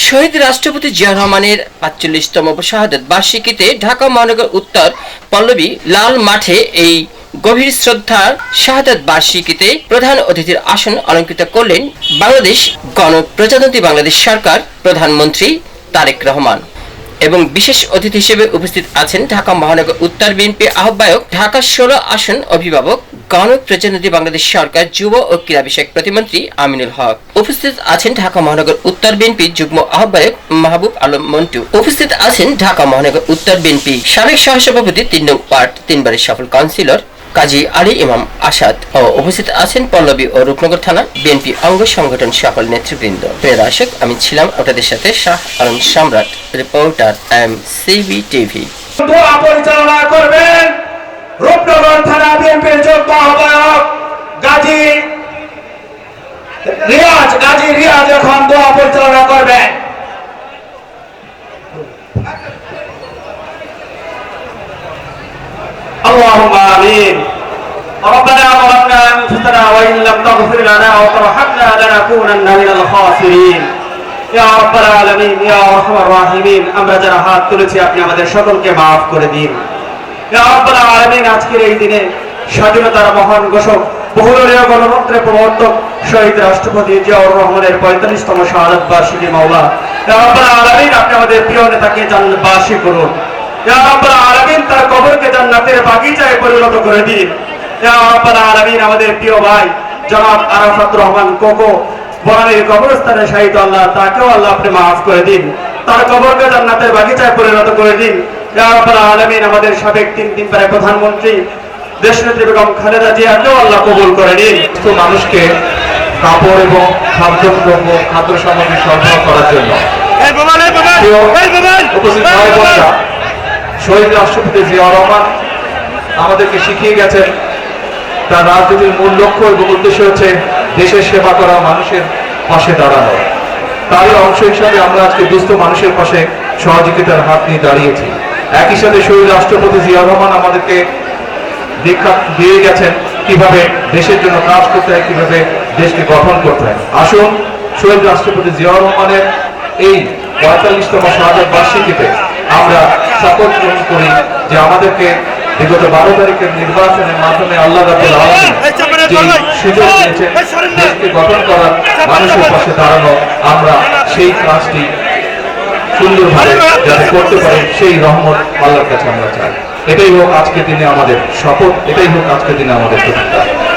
শহীদ রাষ্ট্রপতি জিয়া রহমানের ৪৫তম শাহাদাত বার্ষিকীতে ঢাকা মহানগর উত্তর পল্লবী লাল মাঠে এই গভীর শ্রদ্ধার শাহাদাত বার্ষিকীতে প্রধান অতিথির আসন অলঙ্কৃত করলেন বাংলাদেশ গণপ্রজাতন্ত্রী বাংলাদেশ সরকার প্রধানমন্ত্রী তারেক রহমান এবং বিশেষ অতিথি হিসেবে উপস্থিত আছেন ঢাকা মহানগর উত্তর বিএনপি আহ্বায়ক, ঢাকা ১৬ আসন অভিভাবক, গণপ্রজাতন্ত্রী বাংলাদেশ সরকার যুব ও ক্রীড়া বিষয়ক প্রতিমন্ত্রী আমিনুল হক। উপস্থিত আছেন ঢাকা মহানগর উত্তর বিএনপি যুগ্ম আহ্বায়ক মাহবুব আলম মন্টু। উপস্থিত আছেন ঢাকা মহানগর উত্তর বিএনপি সাবেক সহসভাপতি ৩ নং ওয়ার্ড 3 বারের সফল কাউন্সিলর কাজী আলী ইমাম আসাদ ও উপস্থিত আছেন পল্লবী ও রূপনগর থানা বিএনপি অঙ্গ সংগঠন সকল নেতৃবৃন্দ। প্রিয় দর্শক, আমি ছিলাম আপনাদের সাথে শাহ আলম সম্রাট, রিপোর্টার সিবি টিভি। পরিচালনা করবেন রূপনগর থানা বিএনপির যুগ্ম আহ্বায়ক গাজী রিয়াজ এখন দোয়া পরিচালনা করবেন। اللهم آمين. ربنا ظلمنا أنفسنا وإن لم تغفر لنا وترحمنا لنكونن من الخاسرين. يا رب العالمين يا أرحم الراحمين. আমরা যারা হাত তুলেছি আপনি আমাদের সকলকে maaf করে দিন। ইয়া রাব্বুল আলামিন, আজকের এই দিনে স্বাধীনতার মহান ঘোষক, বহুদলীয় গণতন্ত্রের প্রবর্তক শহীদ রাষ্ট্রপতি জিয়াউর রহমানের ৪৫তম শাহাদাত বার্ষিকী মাওলা, ইয়া রাব্বুল আলামিন, আপনি আমাদের প্রিয় নেতাকে জান্নাতবাসী করুন। ইয়া রাব্বুল আলামিন, তার কবরকে জান্নাতের বাগিচায় পরিণত করে দিন। ইয়া রাব্বুল আলামিন, আমাদের প্রিয় ভাই জনাব আরাফাত রহমান কোকো বনানীর কবরস্থানে শাহীদ, আল্লাহ তাকেও আল্লাহ আপনি মাফ করে দিন, তার কবরকে জান্নাতের বাগিচায় পরিণত করে দিন। ইয়া রাব্বুল আলামিন, আমাদের সাবেক ৩ বারের প্রধানমন্ত্রী দেশনেত্রী বেগম খালেদা জিয়াকেও আল্লাহ কবুল করে নিন। মানুষকে কাপড় এবং খাদ্যদ্রব্য খাদ্য সামগ্রী সরবরাহ করার জন্য উপস্থিত শহীদ রাষ্ট্রপতি জিয়াউর রহমান আমাদেরকে শিখিয়ে গেছেন তার রাজনীতির মূল লক্ষ্য এবং উদ্দেশ্য হচ্ছে দেশের সেবা করা, মানুষের পাশে দাঁড়ানো। তারই অংশ হিসাবে আমরা আজকে দুস্থ মানুষের পাশে সহযোগিতার হাত নিয়ে দাঁড়িয়েছি। একই সাথে শহীদ রাষ্ট্রপতি জিয়াউর রহমান আমাদেরকে দীক্ষা দিয়ে গেছেন কিভাবে দেশের জন্য কাজ করতে হয়, কিভাবে দেশকে গঠন করতে হয়। আসুন শহীদ রাষ্ট্রপতি জিয়াউর রহমানের এই ৪৫তম শাহাদাত বার্ষিকীতে আমরা শপথ গ্রহণ করি যে আমাদেরকে বিগত ১২ তারিখের নির্বাচনের মাধ্যমে আল্লাহ রাব্বুল আলামিন যে সুযোগ দিয়েছেন দেশকে গঠন করার, মানুষের পাশে দাঁড়ানো, আমরা সেই কাজটি সুন্দরভাবে যাতে করতে পারি সেই রহমত আল্লাহর কাছে আমরা চাই। এটাই হোক আজকের দিনে আমাদের শপথ, এটাই হোক আজকের দিনে আমাদের প্রতিজ্ঞা।